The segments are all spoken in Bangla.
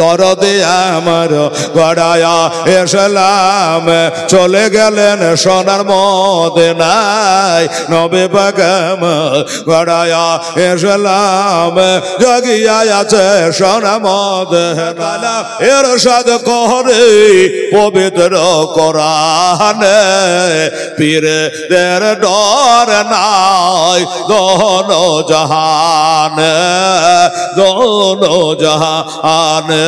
দরদে আমার গড়ায়া এসলাম, চলে গেলেন সোনার মদিনায়। নবী পাক আমার গড়ায়া এসলাম, জাগিয়া আছে সোনার মদিনা। ইরশাদ করে পবিত্র কোরআনে, পীরদের ডর নাই দোনো জাহানে, দোনো জাহানে।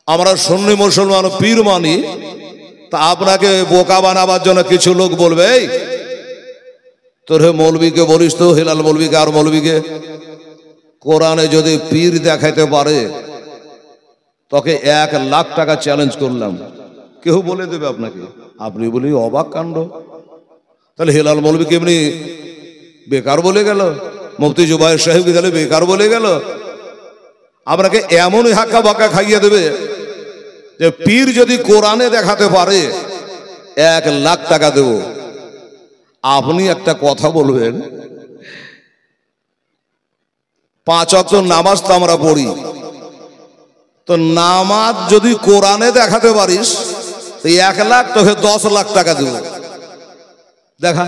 আমরা সুন্নি মুসলমান পীর মানি, তা আপনাকে বোকা বানাবার জন্য কিছু লোক বলবে, এই তোর হে মৌলবীকে বলিস তো, হেলাল মৌলবীকে আর মৌলবীকে, কোরআনে যদি পীর দেখাইতে পারে তোকে 1 লাখ টাকা চ্যালেঞ্জ করলাম, কেউ বলে দেবে আপনাকে। আপনি বলি অবাক কাণ্ড, তাহলে হেলাল মৌলবীকে এমনি বেকার বলে গেল, মুফতি জুবায়ের সাহেবকে তাহলে বেকার বলে গেল। আপনাকে এমনই হাক্কা বাক্কা খাইয়ে দেবে যে পীর যদি কোরআনে দেখাতে পারে 1 লাখ টাকা দেব। আপনি একটা কথা বলবেন, 5 ওয়াক্ত নামাজ তো আমরা পড়ি, তো নামাজ যদি কোরআনে দেখাতে পারিস তো 1 লাখ, তোকে 10 লাখ টাকা দেব। দেখা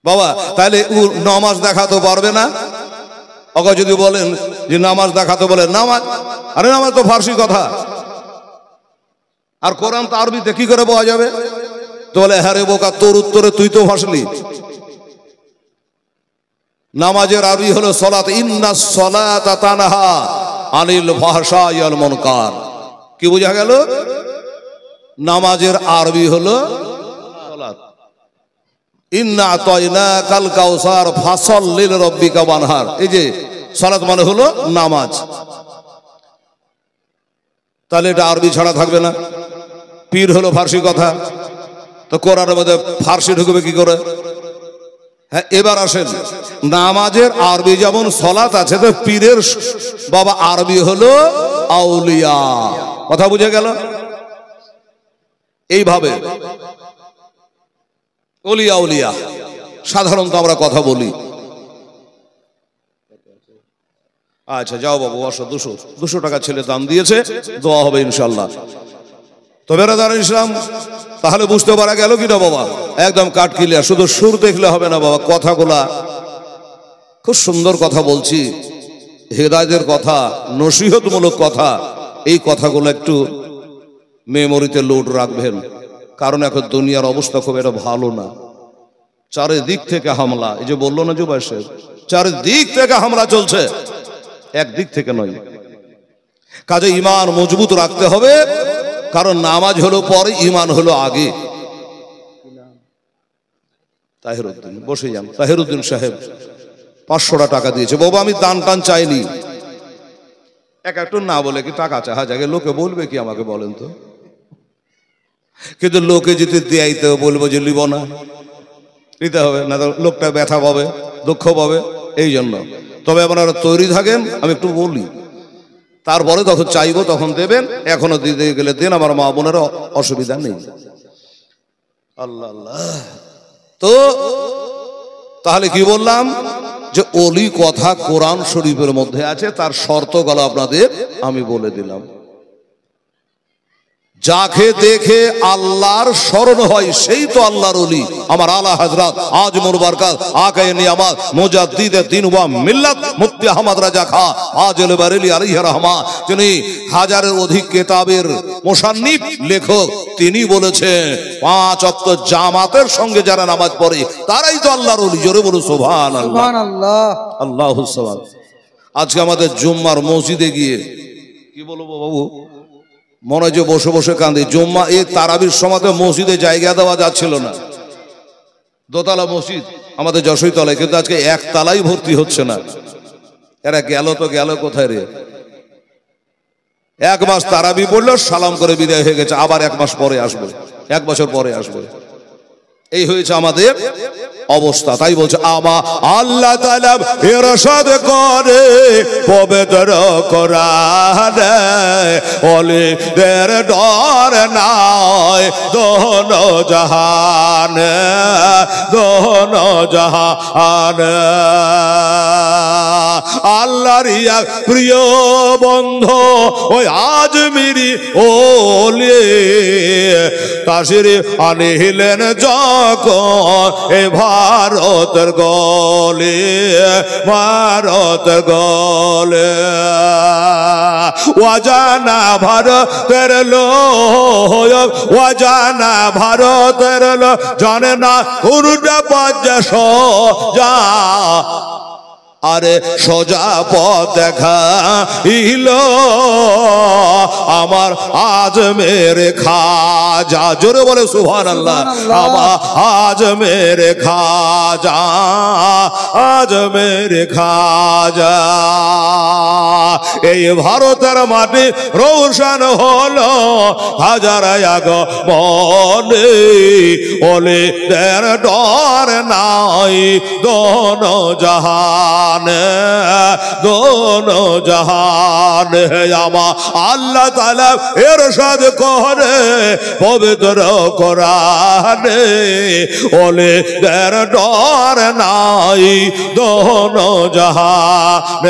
বাবা, তাহলে নামাজ দেখাতে পারবে না? ওকে যদি বলেন যে নামাজ দেখাতে, বলে নামাজ, আরে নামাজ তো ফার্সি কথা, আর কোরআন তো আরবিতে, কি করে পাওয়া যাবে? তো বলে হ্যাঁ রে বোকা, তোর উত্তরে তুই তো ফাঁসলি। নামাজের আরবি হলো সলাত, ইন্নাস সলাতা তানহা আনিল ফাহশাই ওয়াল মুনকার। কি বোঝা গেল? নামাজের আরবি হলো সলাত। ইন্না আতাইনাকাল কাউসার ফাসাল্লি লিরাব্বিকা ওয়ানহার। এই যে সালাত মানে হলো নামাজ, তাহলে এটা আরবি ছাড়া থাকবে না। পীর হলো ফার্সি কথা, তো কোরআনের মধ্যে ফার্সি ঢুকবে কি করে? হ্যাঁ, এবার আসেন, নামাজের আরবি যেমন সলাত আছে, তো পীরের বাবা আরবি হলো আউলিয়া। কথা বুঝে গেল? এইভাবে ওলিয়া উলিয়া সাধারণত আমরা কথা বলি। আচ্ছা যাও বাবু, 200 টাকা ছেলে দান দিয়েছে, দোয়া হবে ইনশাল্লাহ। তো বেরাদার ইসলাম, তাহলে বুঝতে পারা গেল কিনা বাবা? একদম কাট ক্লিয়ার। শুধু সুর দেখলে হবে না বাবা, কথাগুলা খুব সুন্দর কথা বলছি, হেদায়েতের কথা, নসিহতমূলক কথা। এই কথাগুলো একটু মেমোরিতে লোড রাখবেন, কারণ এখন দুনিয়ার অবস্থা খুব একটা ভালো না। চারিদিক থেকে হামলা, এই যে বললো না জুবায়ের সাহেব, চারিদিক থেকে হামলা চলছে, একদিক থেকে নয়। কাজে ঈমান মজবুত রাখতে হবে, কারণ নামাজ হলো পরে, ঈমান হলো আগে। তাহিরউদ্দিন, বসে যান। তাহিরউদ্দিন সাহেব 500 টাকা দিয়েছে। বাবা আমি দান টান চাইনি, একটু না বলে কি টাকা চাহা যাকে, লোকে বলবে কি আমাকে বলেন তো? কিন্তু লোকে যদি দেয়াইতে বলবো যে লিব না, নিতে হবে না, লোকটা ব্যথা পাবে, দুঃখ পাবে। এই জন্য তবে আপনারা তৈরি থাকেন, আমি একটু বলি, তারপরে যখন চাইবো তখন দেবেন। এখনো দিতে গেলে দেন, আমার মা বোনেরও অসুবিধা নেই। আল্লাহ আল্লাহ। তো তাহলে কি বললাম, যে ওলি কথা কোরআন শরীফের মধ্যে আছে, তার শর্তগুলো আপনাদের আমি বলে দিলাম। যাকে দেখে আল্লাহর স্মরণ হয় সেই তো আল্লাহর ওলি। আমার আলা হযরত আজমুর বরকত আকায়ে নিয়ামত মুজাদ্দিদে দ্বীন ওয়া মিল্লাত মুফতি আহমদ রাজা খা আজল বারেলি আলাইহি রহমান, যিনি হাজারের অধিক কিতাবের মুসান্নিফ, লেখক, তিনি বলেছেন 5 ওয়াক্ত জামাতের সঙ্গে যারা নামাজ পড়ে তারাই তো আল্লাহর ওলি। জোরে বলুন সুবহানাল্লাহ, সুবহানাল্লাহ, আল্লাহুস সালাম। আজকে আমাদের জুম্মার মসজিদে গিয়ে কি বলবো বাবু, মনে হয় যে বসে বসে কান্দি। জুম্মা এই তারাবির সময় মসজিদে জায়গা দেওয়া যাচ্ছিল না, দোতলা মসজিদ আমাদের যশোর তলায়, কিন্তু আজকে 1 তলাই ভর্তি হচ্ছে না। এরা গেল তো গেল কোথায় রে? 1 মাস তারাবি পড়লো, সালাম করে বিদায় হয়ে গেছে, আবার 1 মাস পরে আসবে, 1 বছর পরে আসবে। এই হয়েছে আমাদের অবস্থা। তাই বলছে আল্লাহ তাআলা ইরশাদ করে পবিত্র কোরআনে, ওলিদের ডর নাই দোনো জাহানে, দোনো জাহানে। আল্লাহর এক প্রিয় বন্ধু ওই আজমিরি ওলি তাশরিফ আনিলেন যখন এ ভারতের গলে, ভারতের গলে। অজানা ভারতের লোক, অজানা ভারতের লোক জানে না কোনটা পাচ্ছে সোজা, আরে সোজা পথ দেখা ইলো আমার আজমের খাজা। জোরে বলে সুবহানাল্লাহ। আমার আজমের খাজা, আজমের খাজা। এই ভারতের মাটি রৌশন হলো হাজার আগমনে, ওলিদের ডর নাই দোনো জাহান, দোনো জাহান। আমার আল্লাহ তাআলা ইরশাদ করে পবিত্র কোরআনে, ওলিদের ডর নাই দোনো জাহান,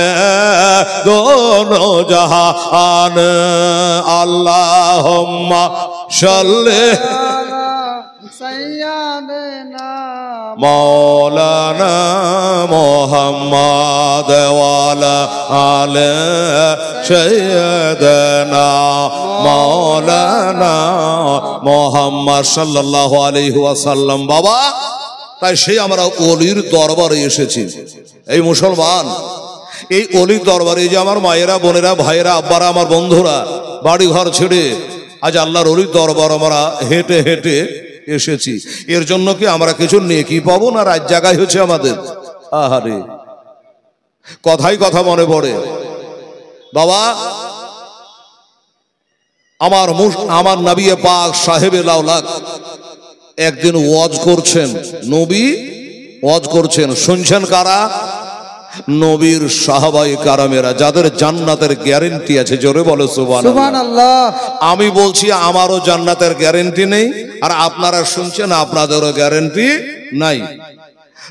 দোনো জাহান। আল্লাহুম্মা সাল্লি সাইয়্যিদানা মাওলানা মুহাম্মদ ওয়ালা আলে সাইয়্যিদানা মাওলানা মুহাম্মদ সাল্লাল্লাহু আলাইহি ওয়াসাল্লাম। বাবা, তাই সেই আমরা ওলির দরবারে এসেছি। এই মুসলমান, এই অলির দরবারে যে আমার মায়েরা, বোনেরা, ভাইয়েরা, আব্বারা, আমার বন্ধুরা বাড়ি ঘর ছেড়ে আজ আল্লাহর অলির দরবার আমরা হেঁটে হেঁটে এসেছি। এর জন্য কি আমরা কিছু নেকি পাবো না? রাত জায়গায় হচ্ছে আমাদের। আহারে, কথাই কথা মনে পড়ে। বাবা, আমার নবী পাক সাহেবে লাউলাক একদিন ওয়াজ করছেন। নবী ওয়াজ করছেন, শুনছেন কারা? নবীর সাহাবায়ে কারামেরা, যাদের জান্নাতের গ্যারান্টি আছে। জোরে বলো সুবহানাল্লাহ। আমি বলছি আমারও জান্নাতের গ্যারান্টি নেই, আর আপনারা শুনছেন আপনাদেরও গ্যারান্টি নাই।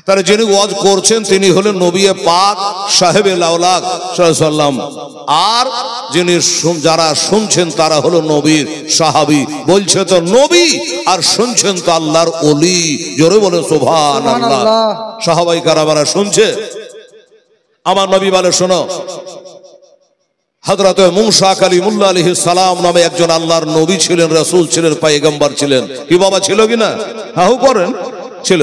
তারা যিনি ওয়াজ করছেন তিনি হলেন নবী পাক সাহেবে লাউলাক সাল্লাল্লাহু আলাইহি ওয়াসাল্লাম, আর যিনি যারা শুনছেন তারা হলো নবীর সাহাবী। বলছে তো নবী, আর শুনছেন তো আল্লাহর ওলি। জোরে বলেন সুবহানাল্লাহ। সাহাবায়ে কারামেরা শুনছে। আমার নবী বলে, শোনো, হযরত মুসা কালিমুল্লাহ আলাইহিস সালাম নামে একজন আল্লাহর নবী ছিলেন, রাসূল ছিলেন, পয়গম্বর ছিলেন। কি বাবা ছিল কিনা? হ্যাঁ করেন, ছিল।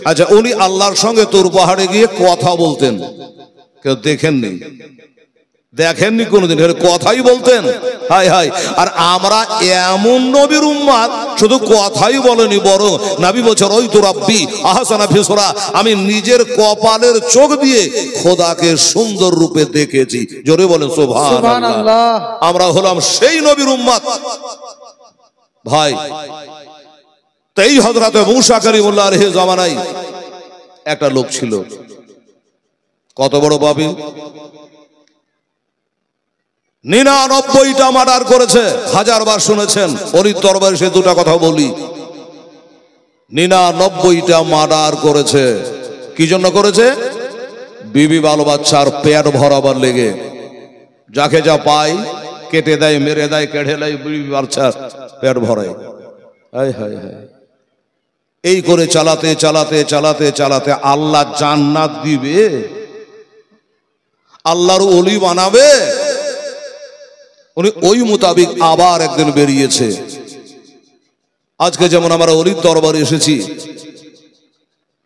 আচ্ছা, উনি আল্লাহর সঙ্গে তুর পাহাড়ে গিয়ে কথা বলতেন। কেউ দেখেননি? দেখেননি কোনদিন? কথাই বলতেন। High high. আর আমরা এমন নবীর উম্মত, শুধু কথাই বলেনি, বরং নবী বলছেন ওই তো রাব্বি আহসানা ফি সূরা, আমি নিজের কপালের চোখ দিয়ে খোদাকে সুন্দর রূপে দেখেছি। জোরে বলেন সুবহানাল্লাহ। আমরা হলাম সেই নবীর উম্মত। ভাই, তাই হযরত মুসা কালিমুল্লাহ আলাইহিস জামানায় একটা লোক ছিল। কত বড় পাপী! 99টা মার্ডার করেছে। হাজারবার শুনেছেন, অলির দরবারে সে দুটা কথা বলি। 99টা মার্ডার করেছে। কি জন্য করেছে? বিবি বাল বাচ্চার পেট ভরাবার লেগে। যাকে যা পায় কেটে দেয়, মেরে দেয়, কেড়ে দেয়, বিবি বাচ্চার পেট ভরায়। হায় হায় হায়। এই করে চালাতে চালাতে চালাতে চালাতে আল্লাহ জান্নাত দিবে, আল্লাহর ওলি বানাবে। উনি ওই মোতাবিক আবার একদিন বেরিয়েছে। আজকে যেমন আমরা অলির দরবারে এসেছি,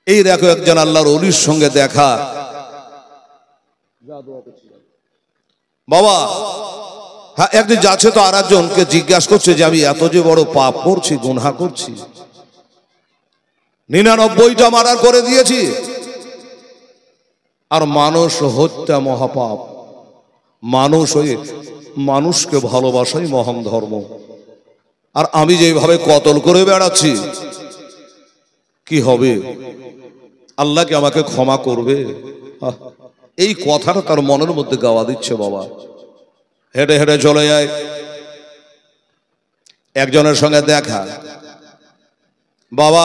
এই দেখো একজন আল্লাহর ওলির সঙ্গে দেখা। বাবা, হ্যাঁ, একদিন যাচ্ছে তো আর একজনকে জিজ্ঞাসা করছে যে আমি এত যে বড় পাপ করছি, গুনাহ করছি, 99টা মার্ডার করে দিয়েছি, আর মানুষ হত্যা মহাপাপ। মানুষ হয়ে মানুষকে ভালোবাসাই মহান ধর্ম। আর আমি যেভাবে কতল করে বেড়াচ্ছি, কি হবে? আল্লাহ কি আমাকে ক্ষমা করবে? এই কথাটা তার মনের মধ্যে গাওয়া দিচ্ছে। বাবা হেঁটে হেঁটে চলে যায়, একজনের সঙ্গে দেখা। বাবা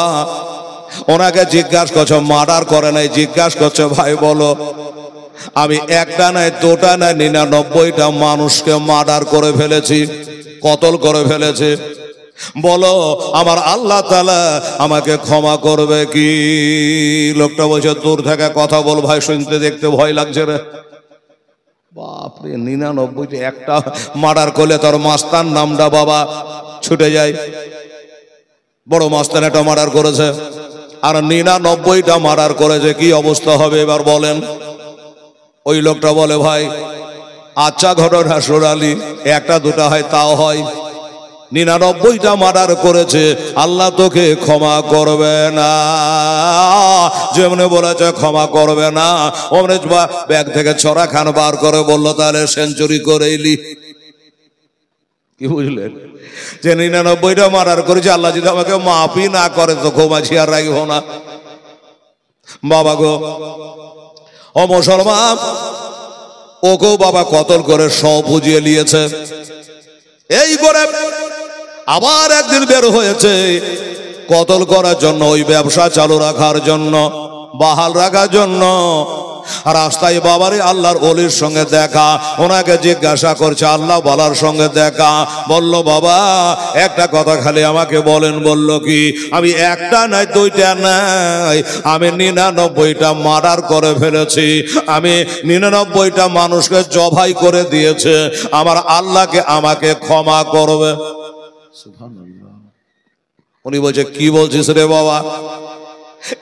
ওনাকে জিজ্ঞাসা করছে, মার্ডার করে নাই, জিজ্ঞাসা করছে ভাই বলো আমি একটা নাই দুটা নাই 99টা মানুষকে মার্ডার করে ফেলেছি, কতল করে ফেলেছি, বলো আমার আল্লাহ তাআলা আমাকে ক্ষমা করবে কি? লোকটা বলছে দূর থেকে কথা বল ভাই, শুনতে দেখতে ভয় লাগছে রে। বাপরে 99টা, একটা মার্ডার করলে তোর মাস্তান নামটা বাবা ছুটে যায়। বড় মাস্তান একটা মার্ডার করেছে আর 99টা মার্ডার করেছে, কি অবস্থা হবে এবার বলেন? ওই লোকটা বলে ভাই আচ্ছা ঘটনা সোনালি, একটা দুটা হয় তাও হয়, 99টা মার্ডার করেছে, আল্লাহ তোকে ক্ষমা করবে না। যেমনি বলেছে ক্ষমা করবে না, অমনি ব্যাগ থেকে ছড়া খান বার করে বললো তাহলে সেঞ্চুরি করে এলি। কি বুঝলেন? যে 99টা মার্ডার করেছে, আল্লাহ যদি আমাকে মাফই না করে তো ক্ষমাছি আর রাখবো না। বাবা গো ও মুসলমান, ওকেও বাবা কতল করে সব বুঝিয়ে নিয়েছে। এই করে আবার একদিন বের হয়েছে কতল করার জন্য, ওই ব্যবসা চালু রাখার জন্য, বাহাল রাখার জন্য। রাস্তায় বাবারে আল্লাহর ওলির সঙ্গে দেখা, ওনাকে জিজ্ঞাসা করছে আল্লাহ বালার সঙ্গে দেখা, বলল বাবা একটা কথা খালি আমাকে বলেন। বলল কি? আমি একটা নাই দুইটা নাই, আমি 99টা মার্ডার করে ফেলেছি, আমি 99টা মানুষকে জবাই করে দিয়েছে, আমার আল্লাহকে আমাকে ক্ষমা করবে। সুবহানাল্লাহ। উনি বলছে কি বলছিস রে বাবা?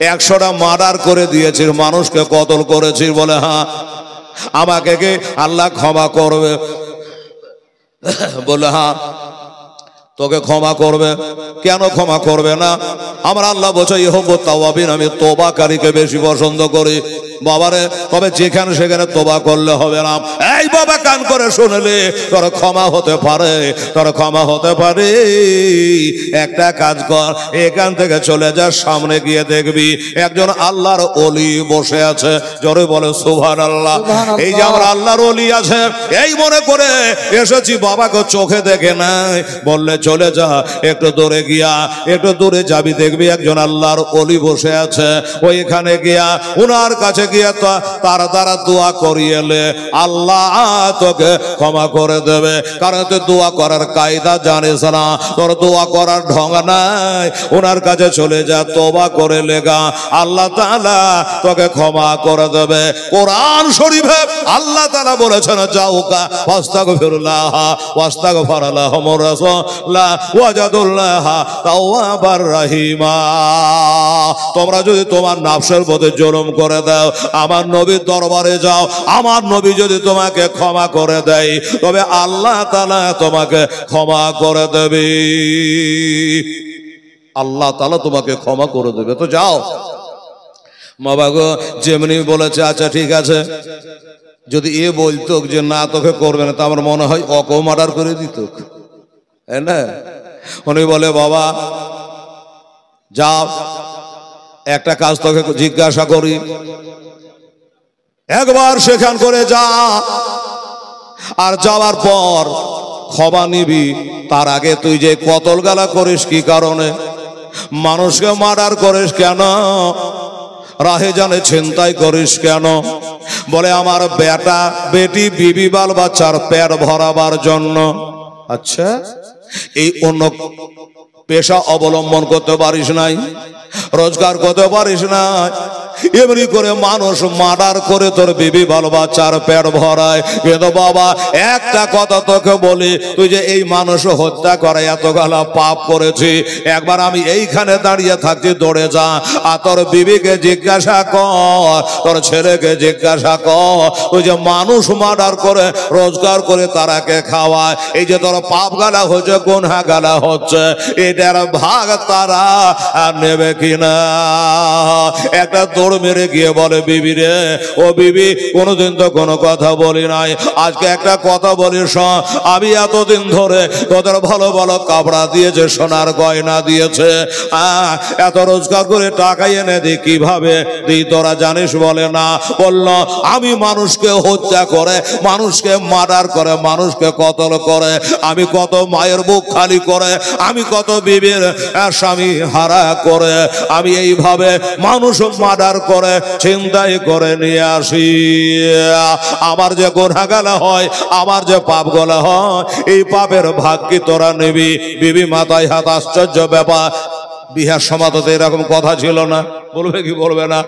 100টা মার্ডার করে দিয়েছিস, মানুষকে কতল করেছিস, বলে হ্যাঁ, আমাকে কি আল্লাহ ক্ষমা করবে? বলে হ্যাঁ তোকে ক্ষমা করবে। কেন ক্ষমা করবে না? আমার আল্লাহ বলছে ইহব্বুত তাওয়াবিন, আমি তওবাকারীকে বেশি পছন্দ করি। বাবারে তবে যেখানে সেখানে তওবা করলে হবে না। এই বাবা কান করে শুনলে তোর ক্ষমা হতে পারে, তোর ক্ষমা হতে পারে। একটা কাজ কর, এখান থেকে চলে যা, সামনে গিয়ে দেখবি একজন আল্লাহর ওলি বসে আছে। জোরে বলে সুবহানাল্লাহ। এই যে আমার আল্লাহর ওলি আছে, এই মনে করে এসেছি, বাবাকে চোখে দেখে নাই, বললে চলে যা, একটু দূরে গিয়া, একটু দূরে যাবি, দেখবি একজন আল্লাহর ওলি বসে আছে। ওইখানে গিয়া উনার কাছে গিয়া তার দ্বারা দোয়া করিয়েলে আল্লাহ তোকে ক্ষমা করে দেবে। কারণ তুই দোয়া করার কায়দা জানিস না, তোর দোয়া করার ঢং নাই। ওনার কাছে চলে যা, তওবা করে লেগা, আল্লাহ তাআলা তোকে ক্ষমা করে দেবে। কোরআন শরীফে আল্লাহ তাআলা বলেছেন যাওকা ফাস্তাগফিরুল্লাহ ওয়াস্তাগফারালাহুমুর রাসূল ওয়াজাদুল্লাহ তাওয়াবার রহিমা। তোমরা যদি তোমার নফসের প্রতি জুলুম করে দাও, আমার নবীর দরবারে যাও, আমার নবী যদি তোমাকে ক্ষমা করে দেয়, তবে আল্লাহ তাআলা তোমাকে ক্ষমা করে দেবে। আল্লাহ তাআলা তোমাকে ক্ষমা করে দেবে। তো যাও। বাবা গো যেমনি বলেছে আচ্ছা ঠিক আছে, যদি এ বলতো যে না তোকে করবে না, তা আমার মনে হয় অকও মার্ডার করে দিত, না? উনি বলে বাবা যাও, একটা কাজ তোকে জিজ্ঞাসা করি, একবার সেখান করে যা, আর যাওয়ার পর ক্ষমা নিবি। তার আগে তুই যে কতল গালা করিস কি কারণে? মানুষকে মার্ডার করিস কেন? রাহে জানে ছিনতাই করিস কেন? বলে আমার বেটা বেটি বিবি বাল বাচ্চার পেট ভরাবার জন্য। আচ্ছা, এই অন্য পেশা অবলম্বন করতে পারিস নাই, রোজগার করতে পারিস না, এমনি করে মানুষ মার্ডার করে তোর বিবি বাল বাচ্চার পেট ভরায়। কিন্তু বাবা একটা কথা তোকে বলি, তুই যে এই মানুষ হত্যা করে এত গালা পাপ করেছি, একবার আমি এইখানে দাঁড়িয়ে থাকছি, দৌড়ে যা, আর তোর বিবিকে জিজ্ঞাসা কর, তোর ছেলেকে জিজ্ঞাসা কর, তুই যে মানুষ মার্ডার করে রোজগার করে তারাকে খাওয়ায়, এই যে তোর পাপ গালা হচ্ছে, গুনহা গালা হচ্ছে, এই এটার ভাগ তারা নেবে কিনা। একটা দৌড় মেরে গিয়ে বলে, বিবি রে, ও বিবি, কোনোদিন তো কোনো কথা বলি নাই, আজকে একটা কথা বলি শোন। আমি এতদিন ধরে তোদের ভালো ভালো কাপড়া দিয়েছে, সোনার গয়না দিয়েছে, এত রোজগার করে টাকা এনে দিই, কিভাবে দিই তোরা জানিস? বলে না। বলল, আমি মানুষকে হত্যা করে, মানুষকে মার্ডার করে, মানুষকে কতল করে, আমি কত মায়ের বুক খালি করে, আমি কত বিবির স্বামী হারা করে, আমি এইভাবে মানুষ মার্ডার করে চিন্তাই করে নিয়ে আসি। আমার যে গুনাহগালা হয়, আমার যে পাপ গলা হয়, এই পাপের ভাগ কি তোরা নিবি? বিবি মাথায় হাত, আশ্চর্য ব্যাপার, বিহার সমাজতে এরকম কথা ছিল না। বলবে কি বলবে না?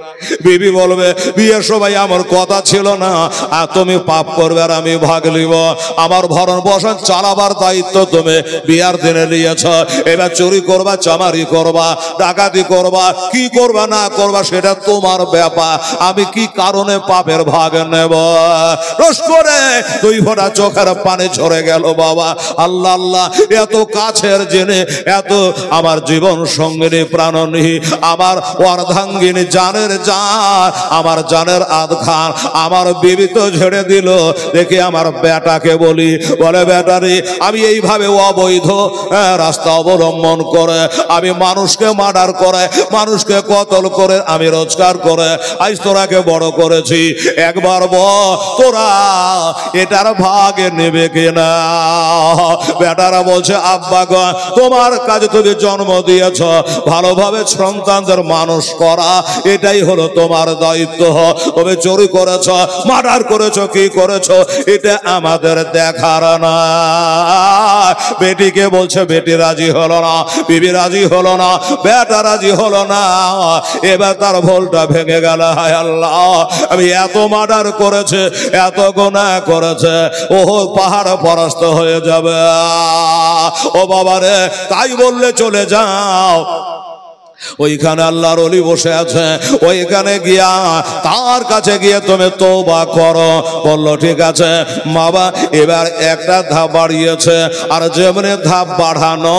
বিবি বলবে, বিয়ের সময় আমার কথা ছিল না, আর তুমি পাপ করবে আর আমি ভাগ নিব। আমার ভরণ পোষণ চালাবার দায়িত্ব তুমি বিয়ার দিনে নিয়েছ, এবার চুরি করবা, চামারি করবা, ডাকাতি করবা, কি করবা না করবা সেটা তোমার ব্যাপার, আমি কি কারণে পাপের ভাগ নেব? রোজ করে 2 ফোঁটা চোখের পানি ঝরে গেল বাবা। আল্লাহ আল্লাহ, এত কাছের জেনে, এত আমার জীবন সঙ্গিনী প্রাণনী, আমার অর্ধাঙ্গিনী, জানের জান, আমার জানের আধখান, আমার বিবি তো ঝেড়ে দিল। দেখি আমার বেটাকে বলি, বলে, বেটারি, আমি এইভাবে অবৈধ রাস্তা অবলম্বন করে, আমি মানুষকে মার্ডার করে, মানুষকে কতল করে, আমি রোজগার করে আজ তোরাকে বড় করেছি, একবার বল তোরা এটার ভাগে নেবে কিনা? বেটারা বলছে, আব্বা গো, তোমার কাছে তুমি জন্ম দিয়েছ, ভালোভাবে সন্তানদের মানুষ করা, এটাই হলো তোমার দায়িত্ব। তুমি চুরি করেছ, মার্ডার করেছ, কি করেছ, এটা আমাদের দেখার না। বেটিকে বলছে, বেটি রাজি হলো না, বিবি রাজি হলো না, বেটা রাজি হলো না। এবার তার ভুলটা ভেঙে গেল। হায় আল্লাহ, আমি এত মার্ডার করেছে, এত গুনাহ করেছে, ও পাহাড় পরাস্ত হয়ে যাবে। ও বাবা রে, তাই বললে চলে যাও। ওইখানে আল্লাহর ওলি বসে আছে, ওইখানে গিয়া তার কাছে গিয়ে তুমি তওবা করো। বললো, ঠিক আছে বাবা। এবার একটা ধাপ বাড়িয়েছে, আর যেমনি ধাপ বাড়ানো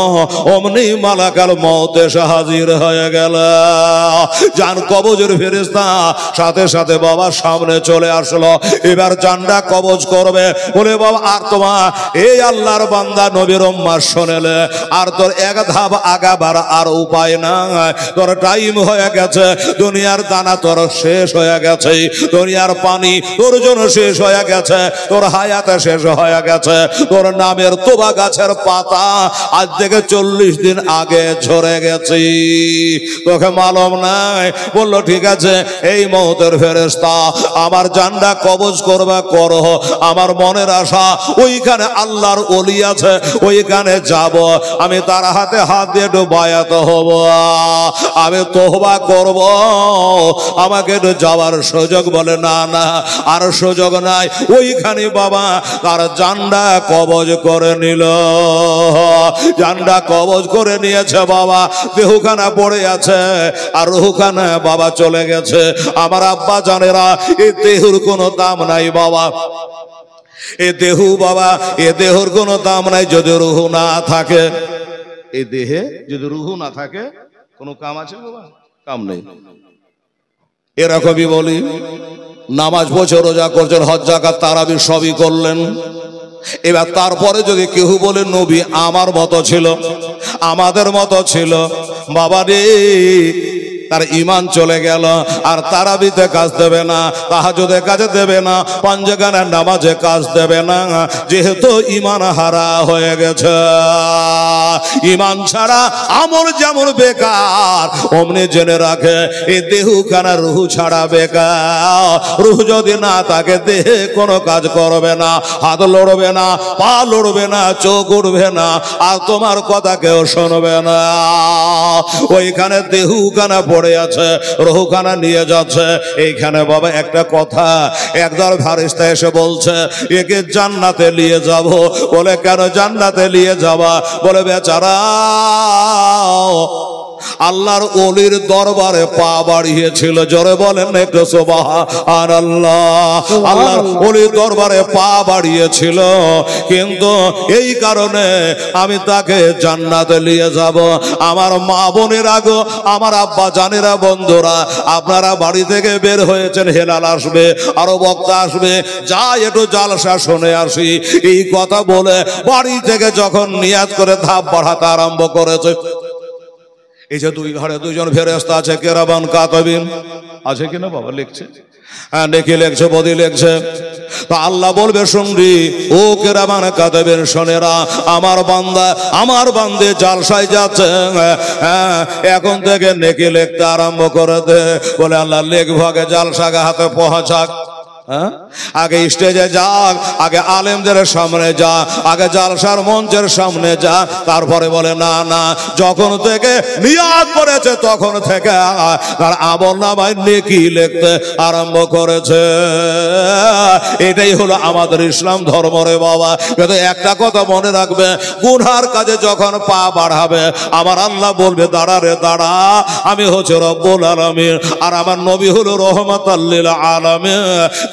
অমনি মালাকাল মউত এসে হাজির হয়ে গেল। জান কবজের ফেরেশতা সাথে সাথে বাবার সামনে চলে আসলো। এবার জানটা কবজ করবে। বলে, বাবা, আর তোমার এই আল্লাহর বান্দা নবীর উম্মাহ শুনেলে, আর তোর এক ধাপ আগাবার আর উপায় না, তোর টাইম হয়ে গেছে, দুনিয়ার দানা তোর শেষ হয়ে গেছে, দুনিয়ার পানি তোর জন্য শেষ হয়ে গেছে, তোর হায়াত শেষ হয়ে গেছে, তোর নামের তোবা গাছের পাতা আজ থেকে 40 দিন আগে ঝরে গেছে, তোকে মালুম নাই। বললো, ঠিক আছে, এই মউতের ফেরেশতা আমার জানটা কবজ করবে, করো। আমার মনের আশা, ওইখানে আল্লাহর ওলি আছে, ওইখানে যাব, আমি তার হাতে হাত দিয়ে একটু বায়াত হব, আমি তওবা করব, আমাকে একটু যাওয়ার সুযোগ। বলে, না না, আর সুযোগ নাই। ওইখানে বাবা তার জানটা কবজ করে নিল, জানটা কবজ করে নিয়েছে বাবা। দেহখানা পড়ে আছে, আর রুহখানা বাবা চলে গেছে। আমার আব্বা জানেরা, এই দেহুর কোনো দাম নাই বাবা, এ দেহু বাবা, এ দেহর কোনো দাম নাই যদি রুহু না থাকে। এই দেহে যদি রুহু না থাকে, কোনো কাম আছে বাবা? কাম নেই। এরকমই বলি, নামাজ পড়ছে, রোজা করছেন, হজ যাকাত তারাবি সবই করলেন, এবার তারপরে যদি কেউ বলে নবী আমার মতো ছিল, আমাদের মতো ছিল, বাবা রে, তার ঈমান চলে গেল। আর তারাবিতে কাজ দেবে না, তাহাজ্জুদে কাজ দেবে না, পাঞ্জগানের নামাজে কাজ দেবে না, যেহেতু ঈমান হারা হয়ে গেছে। ঈমান ছাড়া আমল যেমন বেকার, অমনি জেনে রাখে এই দেহখানা রুহ ছাড়া বেকার। রুহ যদি না থাকে, দেহে কোনো কাজ করবে না, হাত লড়বে না, পা লড়বে না, চোখ উঠবে না, আর তোমার কথা কেউ শুনবে না। ওইখানে দেহখানা পড়ে আছে, রুহখানা নিয়ে যাচ্ছে। এইখানে বাবা একটা কথা, একদল ফেরেশতা এসে বলছে, একে জান্নাতে নিয়ে যাব। বলে, কেন জান্নাতে নিয়ে যাবা? বলে, বেচারা আল্লাহর ওলির দরবারে পা বাড়িয়েছিল। জোরে বলেন একটু সুবহানাল্লাহ। আল্লাহর ওলির দরবারে পা বাড়িয়েছিল, কিন্তু এই কারণে আমি তাকে জান্নাতে নিয়ে যাব। আমার মা বোনেরা গো, আমার আব্বা জানেরা, বন্ধুরা, আপনারা বাড়ি থেকে বের হয়েছেন, হেলাল আসবে, আরো বক্তা আসবে, যা একটু জালসা শুনে আসি, এই কথা বলে বাড়ি থেকে যখন নিয়াত করে ধাপ বাড়াতে আরম্ভ করেছে, এই যে দুই ঘরে দুইজন ফেরেশতা আছে, কিরামান কাতিবিন আছে কিনা বাবা, লিখছে, হ্যাঁ নেকি লিখছে, বদি লিখছে। তো আল্লাহ বলবে, শুনবি ও কিরামান কাতিবিন, শোনেরা, আমার বান্দা, আমার বান্দে জালসায় যাচ্ছে, হ্যাঁ এখন থেকে নেকি লিখতে আরম্ভ করে দে। বলে আল্লাহ লিখব, আগে জালসাকে হাতে পৌঁছাক, আগে স্টেজে যাক, আগে আলেমদের সামনে যা, আগে জালসার মঞ্চের সামনে যা। তারপরে বলে না না, যখন থেকে নিয়াত করেছে তখন থেকে তার আমলনামায় নেকি লিখতে আরম্ভ করেছে। এটাই হলো আমাদের ইসলাম ধর্ম রে বাবা। কিন্তু একটা কথা মনে রাখবে, গুনার কাজে যখন পা বাড়াবে, আমার আল্লাহ বলবে, দাঁড়া রে দাঁড়া, আমি হচ্ছে রব্বুল আলামিন, আর আমার নবী হলো রহমাতাল লিল আলামিন,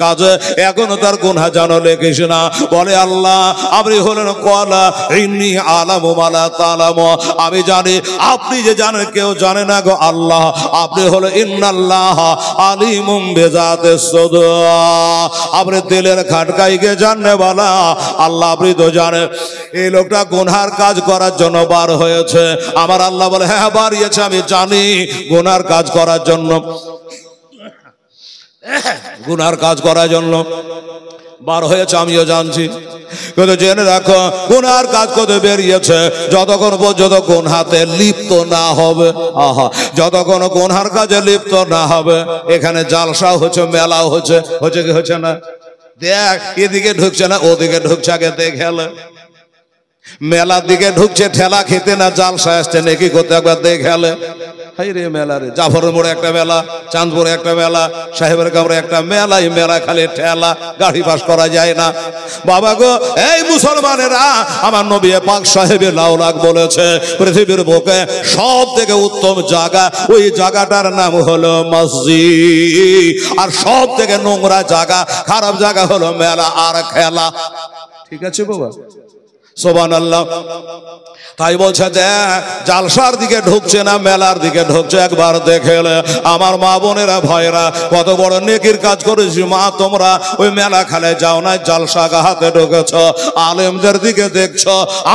কাজে এখনো তার গুনাহ জানো লেখিস না। বলে আল্লাহ, আপনি হলেন ক্বালা ইন্নী আলামু মা লা তা'লামু, আমি জানি আপনি যে জানেন কেউ জানে না গো আল্লাহ। আপনি হলো ইন্নাল্লাহ আলিমুম বিযাতিস সুদূর, আপনি দিলের খাটকাইকে জাননে বালা আল্লাহ, আপনি তো জানেন। এই লোকটা গুনার কাজ করার জন্য বার হয়েছে। আমার আল্লাহ বলে, হ্যাঁ বাড়িয়েছে, আমি জানি গুনার কাজ করার জন্য, গুনার কাজ করার জন্য বার হয়েছে, আমিও জানছি। কিন্তু জেনে রাখো, গুনার কাজ করতে বেরিয়েছে, যতক্ষণ পর্যন্ত গুনাতে লিপ্ত না হবে, আহা, যতক্ষণ গুনার কাজে লিপ্ত না হবে, এখানে জালসা হচ্ছে, মেলাও হচ্ছে, হচ্ছে কি হচ্ছে না? দেখ, এদিকে ঢুকছে না, ওদিকে ঢুকছে, আগে দেখে মেলার দিকে ঢুকছে ঠেলা খেতে, না জালসা আসছে নাকি করতে, একবার দেখে হাই রে মেলা রে, জাফরের মোড়ে একটা মেলা, চাঁদপুরে একটা মেলা, সাহেবের কামরে একটা মেলা, এই মেলা খালি ঠেলা, গাড়ি পাস করা যায় না। বাবা গো, এই মুসলমানেরা, আমার নবী পাক সাহেবে লাউলাক বলেছে, পৃথিবীর বুকে সব থেকে উত্তম জায়গা, ওই জায়গাটার নাম হলো মসজিদ, আর সব থেকে নোংরা জায়গা, খারাপ জায়গা হলো মেলা আর খেলা। ঠিক আছে বাবা, সুবহানাল্লাহ। তাই বলছে যে জালসার দিকে ঢুকছে না, মেলার দিকে ঢুকছে, একবার দেখে আমার মা বোনেরা, ভাইরা, কত বড় নেকির কাজ করেছি মা, তোমরা ওই মেলা খেলে যাও না, জালসা হাতে ঢুকেছ, আলেমদের দিকে দেখছ।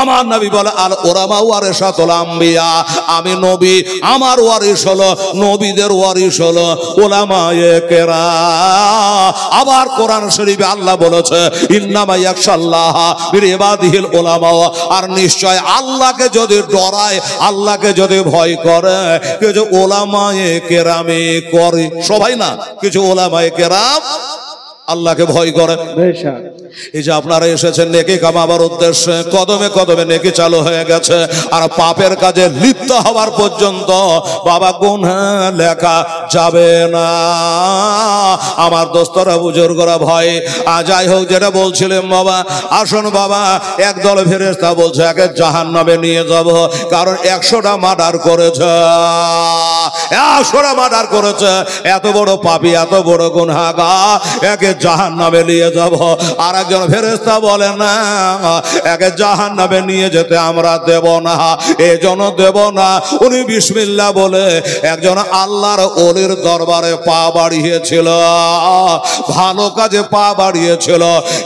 আমার নবী বলে, আল উলামা ওয়ারাসাতুল আম্বিয়া, আমি নবী, আমার ওয়ারিস হলো নবীদের ওয়ারিস হলো উলামায়ে কেরাম। আবার কোরআন শরীফে আল্লাহ বলেছে, ইন্নামা ইয়াখশাল্লাহ মিন ইবাদিহিল উলামা, আর নিশ্চয় আল্লাহকে যদি ডরায়, আল্লাহকে যদি ভয় করে, কিছু উলামায়ে কেরামে করে, সবাই না, কিছু উলামায়ে কেরাম আল্লাহকে ভয় করে। এই যে আপনারা এসেছেন নেকি কামাবার উদ্দেশ্যে, কদমে কদমে নেকি চালু হয়ে গেছে, আর পাপের কাজে লিপ্ত হওয়ার পর্যন্ত বাবা গুনাহ লেখা যাবে না। আমার দোস্তরা, বুজুর্গরা, ভয় যাই হোক, যেটা বলছিলেন বাবা, আসুন বাবা, একদল ফেরেশতা বলছে একে জাহান্নামে নিয়ে যাব, কারণ 100টা মার্ডার করেছে, 100টা মার্ডার করেছে, এত বড় পাপী, এত বড় গুনাহগার, একে জাহান্নামে নিয়ে যাব। আর একজন ফেরেশতা বলে, না, একে জাহান্নামে নিয়ে যেতে আমরা দেব না, এজন্য দেব না, উনি বিসমিল্লাহ বলে একজন আল্লাহর ওলির দরবারে পা বাড়িয়েছিল, ভালো কাজে পা বাড়িয়েছিল,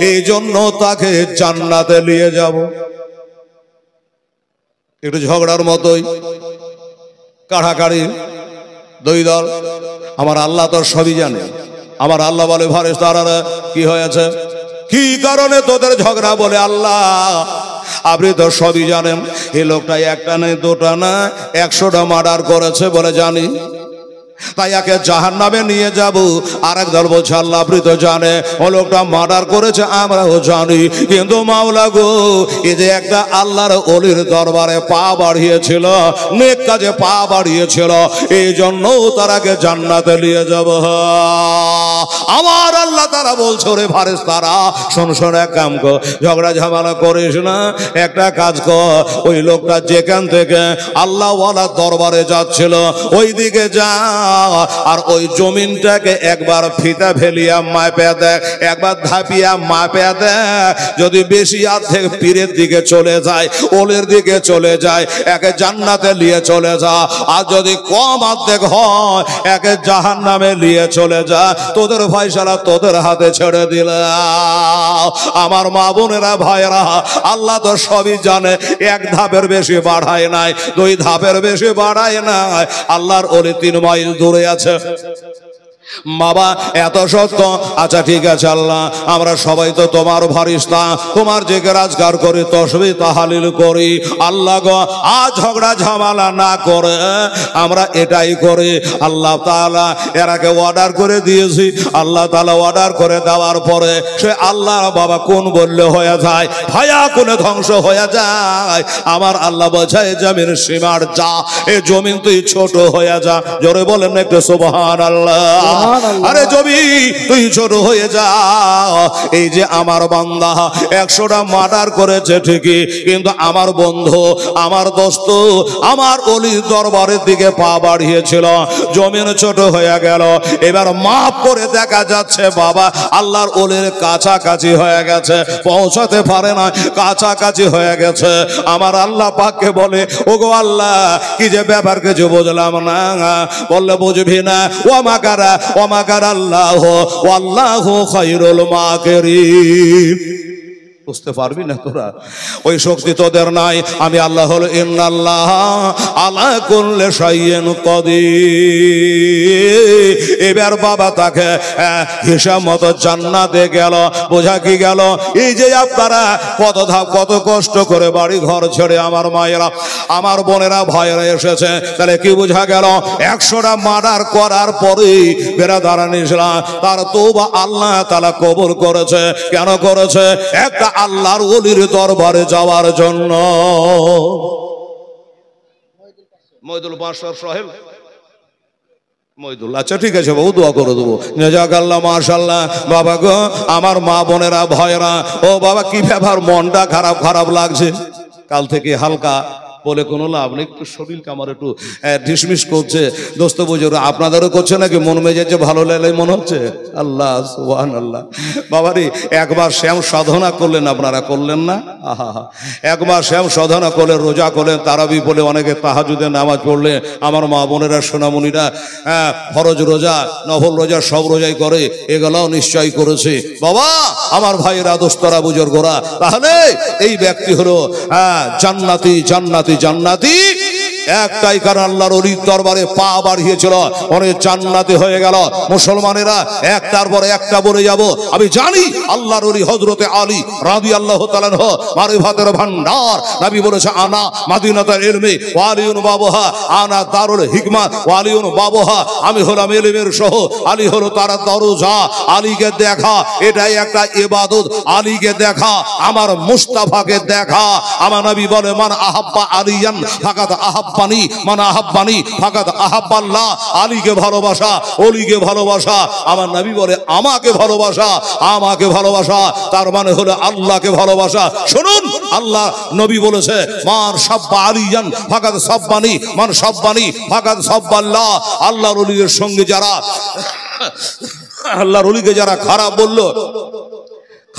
এই জন্য তাকে জান্নাতে নিয়ে যাব। একটু ঝগড়ার মতোই, কাড়াকাড়ি, দুই দল। আমার আল্লাহ তো সবই জানে। আমার আল্লাহ বলে, ফেরেশতারা, কি হয়েছে, কি কারণে তোদের ঝগড়া? বলে, আল্লাহ আপনি তো সবই জানেন, এই লোকটা একটা নয়, দুটা না, 100টা মার্ডার করেছে। বলে, জানি। তাই একে জাহান্নামে নিয়ে যাব। আরেক দল বলছে আল্লাহ আপনি তো জানে ও লোকটা মার্ডার করেছে, আমরাও জানি, কিন্তু মাওলা গো এই যে একটা আল্লাহর ওলির দরবারে পা বাড়িয়েছিল, নেক কাজে পা বাড়িয়েছিল, এই জন্য তারাকে জান্নাতে নিয়ে যাব। আমার আল্লাহ তারা বলছে ওরে ফারেস্তারা শোন শোন, এক কাম কর, ঝগড়া ঝামেলা করিস না, একটা কাজ কর, ওই লোকটা যেখান থেকে আল্লাহ ওয়ালা দরবারে যাচ্ছিল ওই দিকে যা, আর ওই জমিনটাকে একবার ফিতা ফেলিয়া মাপে দেখ, একবার ধাপিয়া মাপে দেখ, যদি বেশি অর্ধেক পীরের দিকে চলে যায়, ওলের দিকে চলে যায়, একে জান্নাতে নিয়ে চলে যা, আর যদি কম অর্ধেক হয় একে জাহান্নামে নিয়ে চলে যা, তোদের ফয়সালা তোদের হাতে ছেড়ে দিলাম। আমার মা বোনেরা ভাইরা, আল্লাহ তো সবই জানে, এক ধাপের বেশি বাড়ায় নাই, দুই ধাপের বেশি বাড়ায় নাই, আল্লাহর ওলি 3 মাইল দূরে আছে। বাবা এত সত্য, আচ্ছা ঠিক আছে আল্লাহ, আমরা সবাই তো তোমার ফারিস্তা, তোমার জিকির আজকার করি, তাসবিহ তাহলিল করি, আল্লাহ গো আজ ঝগড়া ঝামেলা না করে আমরা এটাই করি। আল্লাহ তাআলা এরাকে অর্ডার করে দিয়েছি, আল্লাহ তাআলা অর্ডার করে দেওয়ার পরে সে আল্লাহ বাবা কোন বললে হয়ে যায়, ভায়া কোনে ধ্বংস হয়ে যায়। আমার আল্লাহ বোঝায় জমির সীমার যা, এ জমিন তুই ছোট হয়ে যা, জোরে বলেন একটু সুবহানাল্লাহ। আরে জমি তুই ছোট হয়ে যা। এই যে আমার বান্দা 100টা মার্ডার করেছে ঠিকই, কিন্তু আমার বন্ধু, আমার দোস্ত, আমার ওলির দরবারের দিকে পা বাড়িয়েছিল, জমিন ছোট হয়ে গেল, এবার মাফ করে দেখা যাচ্ছে বাবা আল্লাহর ওলির কাছাকাছি হয়ে গেছে, পৌঁছাতে পারে না, কাছাকাছি হয়ে গেছে। আমার আল্লাহ পাককে বলে ওগো আল্লাহ কি যে ব্যাপার কিছু বুঝলাম না, বললে বুঝবি না, ও মাকারা ওমাকার আল্লাহ ওয়াল্লাহু খায়রুল মাকিরিন। বুঝতে পারবি না তোরা, ওই শক্তি তোদের নাই, আমি আল্লাহ হলো ইন্নাল্লাহ আলা কুল্লি শাইইন কাদির। এবার বাবা তাকে হিসাব মতো জান্নাতে গেল। বোঝা কি গেল, এই যে আপনারা কত ধাপ কত কষ্ট করে বাড়ি ঘর ছেড়ে আমার মায়েরা আমার বোনেরা ভাইয়েরা এসেছে, তাহলে কি বোঝা গেল, 100টা মার্ডার করার পরে বেরাদারান ইসলাম তার তওবা আল্লাহ তাআলা কবুল করেছে। কেন করেছে? একটা আল্লাহর ওলির দরবারে যাওয়ার জন্য। মইদুল বাদশাহ সাহেব মইদুল, আচ্ছা ঠিক আছে বাবু, দোয়া করে দেবো, জাযাকাল্লাহ মাশাআল্লাহ। বাবা গো আমার মা বোনেরা ভাইরা, ও বাবা কি ব্যাপার, মনটা খারাপ খারাপ লাগছে কাল থেকে, হালকা বলে কোনো লাভ নেই, একটু শরীরটা আমার একটু ঢিসমিস করছে। দোস্ত বুঝুর আপনাদেরও করছে নাকি, মন মেজাজে ভালো লাগলে মনে হচ্ছে? আল্লাহ সুবহানাল্লাহ। বাবারে একবার শ্যাম সাধনা করলেন, আপনারা করলেন না? আহা, একবার শ্যাম সাধনা করলেন, রোজা করলেন, তারাবি বলে অনেকে তাহাজ্জুদের নামাজ পড়লেন, আমার মা বোনেরা সোনামণিরা ফরজ রোজা নফল রোজা সব রোজাই করে, এগুলাও নিশ্চয় করেছে। বাবা আমার ভাইরা দোস্তরা বুজুর্গরা, তাহলে এই ব্যক্তি হলো জান্নাতি জান্নাতি জান্নাতি। একটাই কারণ আল্লাহর ওলির দরবারে পা বাড়িয়েছিল, অনেক জান্নাতি হয়ে গেল। মুসলমানেরা একটার পরে একটা বলে যাব, আমি জানি আল্লাহর ওলি হযরতে আলী রাদিয়াল্লাহু তাআলা আনহু মারিফাতের ভান্ডার। নবী বলেছে আনা মাদিনাতুল ইলমি ওয়া আলিউন বাবুহা, আনা দারুল হিকমা ওয়া আলিউন বাবুহা, আমি হলাম ইলমের শহর, আলী হলো তার দরজা। আলীকে দেখা এটাই একটা ইবাদত, আলীকে দেখা আমার মুস্তাফাকে দেখা। আমার নবী বলে মান আহাব্বা আলিয়ান ফাকাদ আহাব্বানি, মান আহাব্বানি ফাকাদ আহাব্বাল্লাহ। আলীকে ভালোবাসা, ওলিকে ভালোবাসা, আমার নবী বলে আমাকে ভালোবাসা, আমাকে ভালোবাসা তার মানে হলো আল্লাহকে ভালোবাসা। শুনুন আল্লাহ নবী বলেছে মান সাব্বা আলিয়ান ফাকাদ সাব্বানি, মান সাব্বানি ফাকাদ সাব্বাল্লাহ। আল্লাহর ওলির সঙ্গে যারা আল্লাহর ওলিকে যারা খারাপ বললো,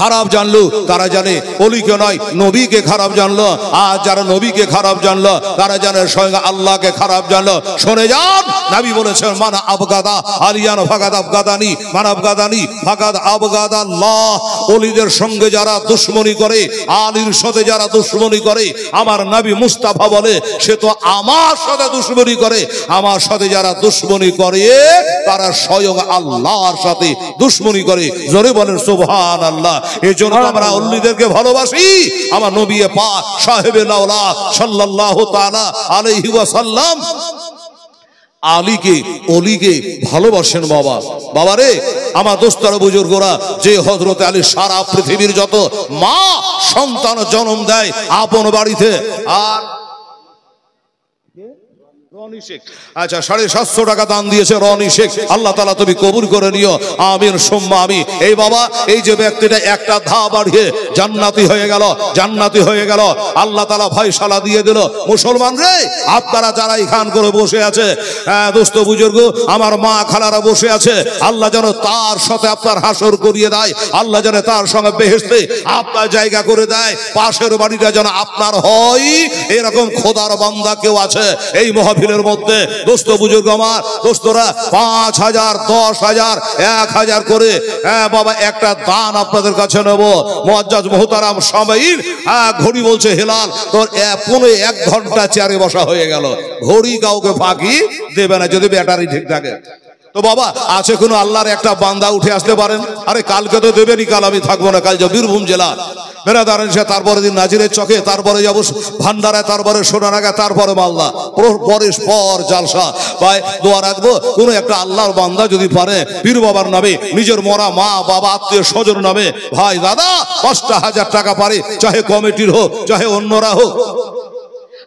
খারাপ জানলো, তারা জানে ওলিকে নয় নবীকে খারাপ জানলো। আর যারা নবীকে খারাপ জানলো তারা জানে স্বয়ং আল্লাহকে খারাপ জানলো। শুনে যান নবী বলেছেন মান আবগাদা আলিয়ান ফাকাদ আবগাদানি, মান আবগাদানি ফাকাদ আবগাদাল্লাহ। ওলিদের সঙ্গে যারা দুশমনি করে, আলীর সাথে যারা দুশমনি করে, আমার নবী মুস্তাফা বলে সে তো আমার সাথে দুশমনি করে। আমার সাথে যারা দুশমনি করে তারা স্বয়ং আল্লাহর সাথে দুশমনি করে। জোরে বলেন সুবহানাল্লাহ। এই জন্য আমরা ওলিদেরকে ভালোবাসি। আমার নবী পাক সাহেবে লাউলা সাল্লাল্লাহু তাআলা আলাইহি ওয়াসাল্লাম আলীকে অলিকে ভালোবাসেন বাবা। বাবা রে, আমার দোস্তার বুজুর্গরা, যে হযরত আলী সারা পৃথিবীর যত মা সন্তান জন্ম দেয় আপন বাড়িতে, আর রনি শেখ, আচ্ছা 750 টাকা দান দিয়েছে রনি শেখ, আল্লাহ তাআলা তুমি কবুল করে নিও, আমিন সুম্মা আমিন। এই বাবা, এই যে ব্যক্তিটা একটা ধাপ বাড়িয়ে জান্নাতি হয়ে গেল, জান্নাতি হয়ে গেল, আল্লাহ তাআলা ফয়সালা দিয়ে দিল। মুসলমান রে, আপনারা যারা এখান করে বসে আছে, দোস্ত বুজুর্গ, আমার মা খালারা বসে আছে, আল্লাহ যেন তার সাথে আপনার হাসর করিয়ে দেয়, আল্লাহ যেন তার সঙ্গে বেহেশতে আপনার জায়গা করে দেয়, পাশের বাড়িটা যেন আপনার হয়। এরকম খোদার বান্দা কেউ আছে এই মাহফিলের মধ্যে? দোস্ত বুজুর্গ আমার, দোস্তরা, 5000, 10,000, 1000 করে বাবা একটা দান আপনাদের কাছে নেব। মুআজ্জাজ মুহতারাম সামাইল, ঘড়ি বলছে হেলাল তোর 1 ঘন্টা চেয়ারে বসা হয়ে গেল, ঘড়ি কাউকে ফাঁকি দেবে না যদি ব্যাটারি ঠিক থাকে। তো বাবা, আছে কোনো আল্লাহর একটা বান্দা উঠে আসতে পারেন? আরে কালকে তো দেবেনি, কাল আমি থাকবো না, কাল যাবো বীরভূম জেলা বেড়াদারেন, সে তারপরে দিন নাজিরের চকে, তারপরে যাবো ভান্ডারায়, তারপরে সোনানাগা, তারপরে মালদা, পর জালসা। ভাই দোয়া রাখবো, কোন একটা আল্লাহর বান্দা যদি পারে পীর বাবার নামে, নিজের মরা মা বাবা আত্মীয় স্বজন নামে, ভাই দাদা 5,000 টাকা পারে, চাহে কমিটির হোক চাহে অন্যরা হোক,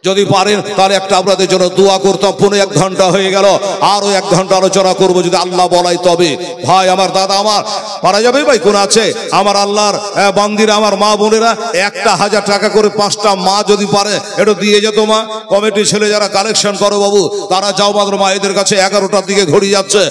যদি পারেন তাহলে একটা আপনাদের জন্য দোয়া করতাম। 1 ঘন্টা হয়ে গেল, আরো 1 ঘন্টা আলোচনা করবো যদি আল্লাহ বলাই তবে। ভাই আমার, দাদা আমার, পারা যাবে ভাই? কোন আছে আমার আল্লাহর বান্দিরা, আমার মা বোনেরা 1,000 টাকা করে 5টা মা যদি পারে একটু দিয়ে যেত মা। কমিটির ছেলে যারা কালেকশন করো বাবু, তারা যাও মাত্র মায়েদের কাছে, 11টার দিকে ঘড়ি যাচ্ছে।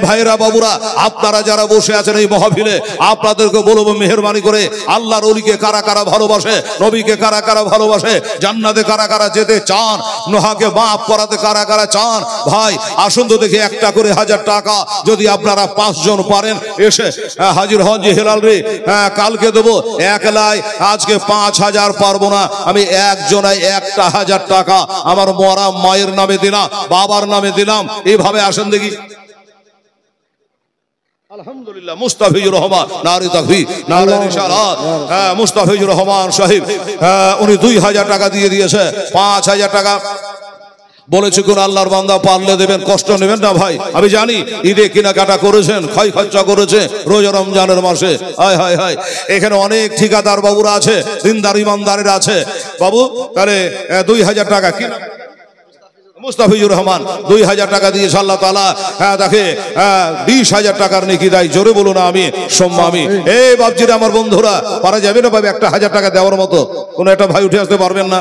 ভাইরা বাবুরা, আপনারা যারা বসে আছেন এই মাহফিলে, আপনাদেরকে বলবো মেহেরবানি করে, আল্লাহর ওলিকে কারা কারা ভালোবাসে, নবীকে কারা কারা ভালোবাসে, জান্নাতে কারা কারা যেতে চান, নোহাকে মাফ করাতে কারা কারা চান, ভাই আসুন তো দেখি একটা করে 1000 টাকা যদি আপনারা 5 জন পারেন এসে হাজির হন। যে হেলাল রে, কালকে দেবো একলাই, আজকে 5000 পারবো না, আমি একজনায় 1,000 টাকা আমার মরা মায়ের নামে দিলাম, বাবার নামে দিলাম, এইভাবে আসেন দেখি। আলহামদুলিল্লাহ, মুস্তাফিজুর রহমান, নারী তাকবীর, নারী রিসালাত, মুস্তাফিজুর রহমান সাহেব, উনি 2000 টাকা দিয়ে দিয়েছে। 5000 টাকা বলেছে কোন আল্লাহর বান্দা পারলে দেবেন, কষ্ট নেবেন না ভাই। আমি জানি ঈদে কেনাকাটা করেছেন, ক্ষয় খরচা করেছে রোজা রমজানের মাসে, হায় হায় হায়, এখানে অনেক ঠিকাদার বাবুরা আছে, দিনদার ইমানদারের আছে বাবু। তাহলে 2000 টাকা কি মুস্তাফিজুর রহমান 2000 টাকা দিয়েছে, আল্লাহ তাআলা দেখে 20,000 টাকার নেকি দেয়, জোরে বলুন না আমি সম্মা আমি। এই বাপজিরা, আমার বন্ধুরা, পারা যাবে না ভাবে 1,000 টাকা দেওয়ার মতো? কোন একটা ভাই উঠে আসতে পারবেন না?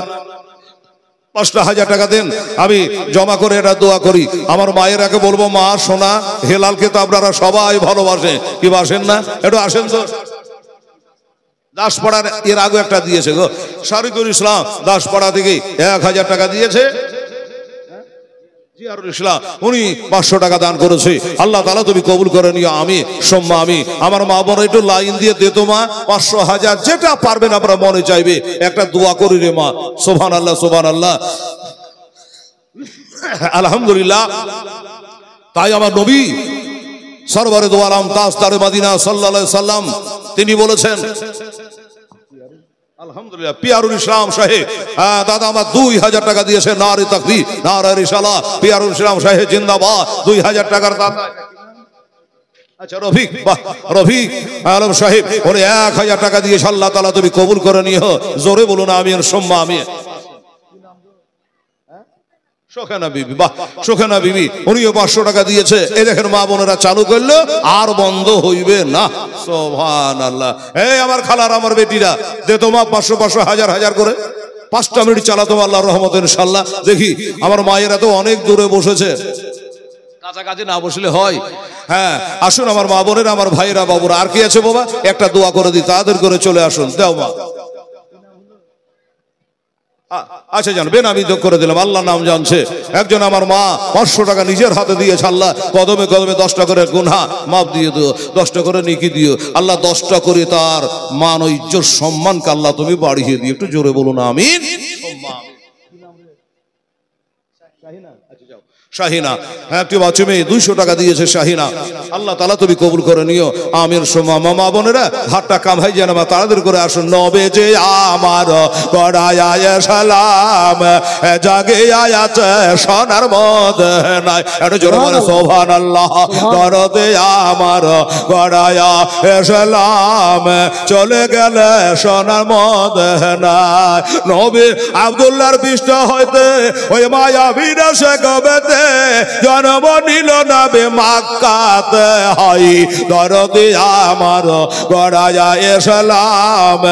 5,000 টাকা দেন, আমি জমা করে এটা দোয়া করি। আমার মায়েরাকে বলবো, মা সোনা, হেলালকে তো আপনারা সবাই ভালোবাসে, কি বাসেন না? একটু আসেন তো। দাসপাড়ার এর আগে একটা দিয়েছে গো, শরীফুল ইসলাম দাসপাড়া থেকে 1000 টাকা দিয়েছে। উনি 500 টাকা দান করেছে, আল্লাহ তাআলা তুমি কবুল করে নিও, আমি সম্মা আমি। আমার মা বোন একটু লাইন দিয়ে দিত মা, 500 1000 যেটা পারবেন আপনারা মনে চাইবে একটা দোয়া করি রে মা। সুবহানাল্লাহ সুবহানাল্লাহ, আলহামদুলিল্লাহ। তাই আমার নবী সরওয়ারে দো আলম তাজদারে মদিনা সাল্লাল্লাহু আলাইহি সাল্লাম তিনি বলেছেন, আলহামদুলিল্লাহ, পিয়ারুল ইসলাম সাহেব, দাদা আমার 2000 টাকা দিয়েছে, নারী তাকবীর, নারী রিসালাত, পিয়ারুল ইসলাম সাহেব জিন্দাবাদ, 2000 টাকার দাতা। আচ্ছা রফিক, বাহ রফিক আলম সাহেব, উনি 1000 টাকা দিয়েছে, আল্লাহ তাআলা তুমি কবুল করে নিও, জোরে বলুন আমিন সুম্মা আমিন। শোখানা বিবি, বাহ শোখানা বিবি, উনিও 500 টাকা দিয়েছে। এই দেখেন মা বোনেরা চালু করলো, আর বন্ধ হইবে না। সুবহানাল্লাহ। এই আমার খালার, আমার বেটিরা দে তোমা 500 500 1000 1000 করে 5টা মিনিট চালাতো আল্লাহর রহমতে ইনশাআল্লাহ। দেখি আমার মায়েরা তো অনেক দূরে বসেছে, কাছাকাছি না বসলে হয়। হ্যাঁ আসুন আমার মা বোনেরা, আমার ভাইরা বাবুরা, আর কি আছে বাবা, একটা দোয়া করে দিই, তাদের করে চলে আসুন। দাও মা। আচ্ছা জান, বেনামি করে দিলাম, আল্লাহ নাম জানছে। একজন আমার মা 500 টাকা নিজের হাতে দিয়েছে, আল্লাহ কদমে কদমে 10টা করে গুনাহ মাফ দিয়ে দিও, 10টা করে নেকি দিও, আল্লাহ 10টা করে তার মান ও ইজ্জত সম্মানকে আল্লাহ তুমি বাড়িয়ে দিও। একটু জোরে বলুন আমিন। শাহিনা একটি বাচ্চা মেয়ে 200 টাকা দিয়েছে শাহিনা। আল্লাহ তাআলা তুমি কবুল করে নিও। আমিন। মা বোনেরা হাতটা কামাই যেন মা তাড়াতাড়ি করে আসুন। নবে যে আমার গড়ায় সালাম জাগে আয়াতে সোনার মদিনায়, একটু জোরে বলে সুবহানাল্লাহ। দরদে আমার গড়ায় সালাম চলে গেলে সোনার মদিনায়। নবী আব্দুল্লাহর পৃষ্ঠ হইতে ওই মায়া বিরাসে গবেতে জন্ম নিল নবী মক্কাতে হয়। দরদে আমার গড়ায় সালাম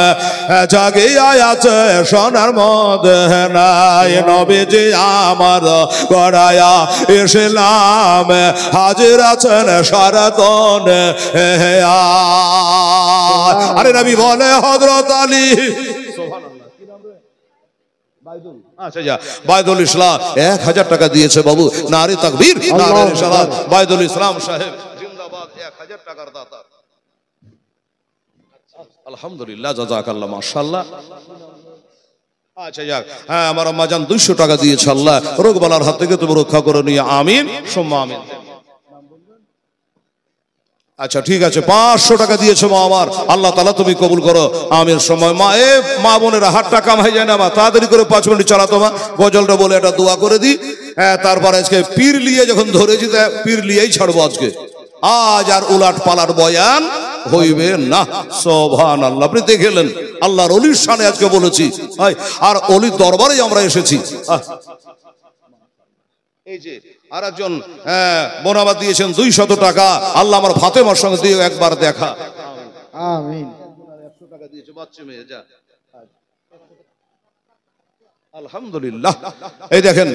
জাগিয়া আছে সোনার মদিনায়। নবীজি আমার গড়ায়া ইসলাম হাজির আছেন সারাতন। আরে নবী বলে হযরত আলী আচ্ছা যা বাইদুল ইসলাম 1000 টাকা দিয়েছে বাবু। নারে তাকবীর, নারে রিসালাত। বাইদুল ইসলাম সাহেব জিন্দাবাদ, 1000 টাকার দাতা। আলহামদুলিল্লাহ, জাযাকাল্লাহ, মাশাআল্লাহ। আচ্ছা যাক, হ্যাঁ আমার আম্মা জান 200 টাকা দিয়েছে। আল্লাহ রোগ বালার হাত থেকে তুমি রক্ষা করে নিয়ে আমিন সুম্মা আমিন। আচ্ছা ঠিক আছে, 500 টাকা দিয়েছো মা আমার, আল্লাহ তাআলা তুমি কবুল করো আমিন সময়। মা এ মা বোনেরা হাতটা কামাই যায় না মা, তাড়াতাড়ি করে 5 মিনিট চালাতো মা। গজলটা বলে একটা দোয়া করে দি। হ্যাঁ তারপরে আজকে পীর লিয়ে যখন ধরেছি তা পীর লিয়েই ছাড়বো আজকে। আজ আর উলাট পালার বয়ান হইবে না। সুবহানাল্লাহ। আপনি দেখলেন আল্লাহর ওলির শানে আজকে বলেছি, আর ওলির দরবারে আমরা এসেছি। এই যে আরেকজন বোনাবাদ দিয়েছেন 200 টাকা। আল্লাহ আমার ফাতেমার সঙ্গে দিয়ে একবার দেখা। আমিন। 100 টাকা দিয়েছে বাচ্চা মেয়ে। যা আলহামদুলিল্লাহ। এই দেখেন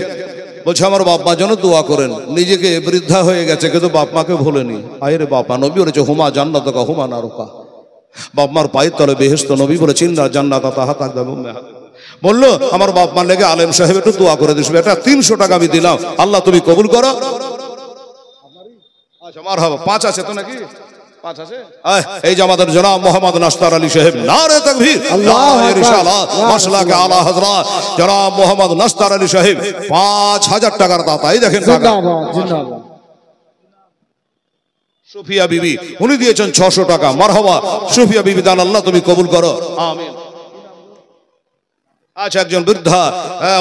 বলছে আমার বাপ মা যেন দোয়া করেন। নিজেকে বৃদ্ধা হয়ে গেছে কিন্তু বাপ মাকে ভোলেনি। আরে বাপ মা নবী বলেছে হুমা জান্নাতুকা হুমা নারুকা। বাপ মার পায়ের তলে বেহেশত। নবী বলেছেন ইন্না জান্নাতা তাহতা আকদামুম। বললো আমার বাপ মার লেগে আলেম সাহেব একটু দোয়া করে দিস। এটা 300 টাকা আমি দিলাম, আল্লাহ তুমি কবুল করো। আচ্ছা মারহাবা। 5 আছে তো নাকি? 5 আছে। এই যে আমাদের জনাব মোহাম্মদ নাস্তার আলী সাহেব, নারে তাকবীর, নারে রিসালাত, মাশাআল্লাহ আলা হযরত জনাব মোহাম্মদ নাস্তার আলী সাহেব 5000 টাকার দাতা। এই দেখেন জিন্দাবাদ জিন্দাবাদ। সুফিয়া বিবি উনি দিয়েছেন 600 টাকা। মারহাবা সুফিয়া বিবি, দান আল্লাহ তুমি কবুল করো আমিন। আচ্ছা একজন বৃদ্ধা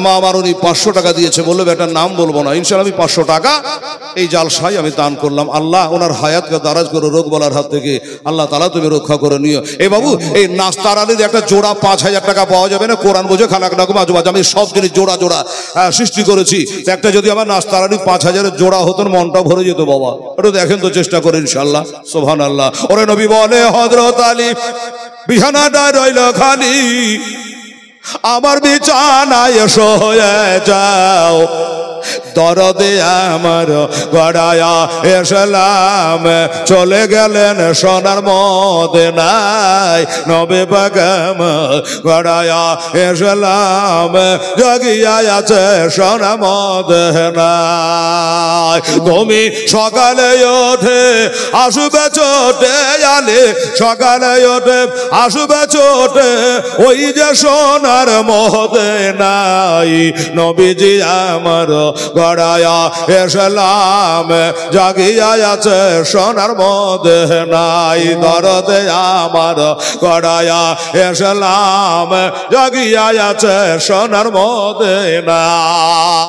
মা আমার উনি 500 টাকা দিয়েছে। বললো বেটার নাম বলবো না, ইনশাআল্লাহ আমি 500 টাকা এই জালসায় আমি দান করলাম। আল্লাহ ওনার হায়াতকে দারাজ করো রোগ বলার হাত থেকে, আল্লাহ তাআলা তুমি রক্ষা করে নিও। এই বাবু এই নাস্তার আলীর একটা জোড়া 5000 টাকা পাওয়া যাবে না? কোরআন বোঝে খালাক রাখুম আজবাজ, আমি সব জিনিস জোড়া জোড়া সৃষ্টি করেছি। একটা যদি আমার নাস্তার আলী 5000 জোড়া হতো মনটা ভরে যেত বাবা। একটু দেখেন তো, চেষ্টা করে ইনশাআল্লাহ। সুবহানাল্লাহ। ওরে নবী বলে হযরত আলী বিছানাটা রইল খালি, আমার বিছানায় শুয়ে যাও। দরদে আমার গড়ায়া ইসলাম চলে গেলেন সোনার মদিনায়। নবী পাক গড়ায়া ইসলাম জাগিয়া আছে সোনার মদিনায়। তুমি সকালে ওঠে আসবে ছোটে আলে, সকালে ওঠে আসবে ছোটে ওই যে সোনার মদিনায়। নবীজি আমার গড়ায়া ইসলাম জাগিয়া আছে সোনার মদিনায়। দরদে আমার গড়ায়া ইসলাম জাগিয়া আছে সোনার মদিনায়।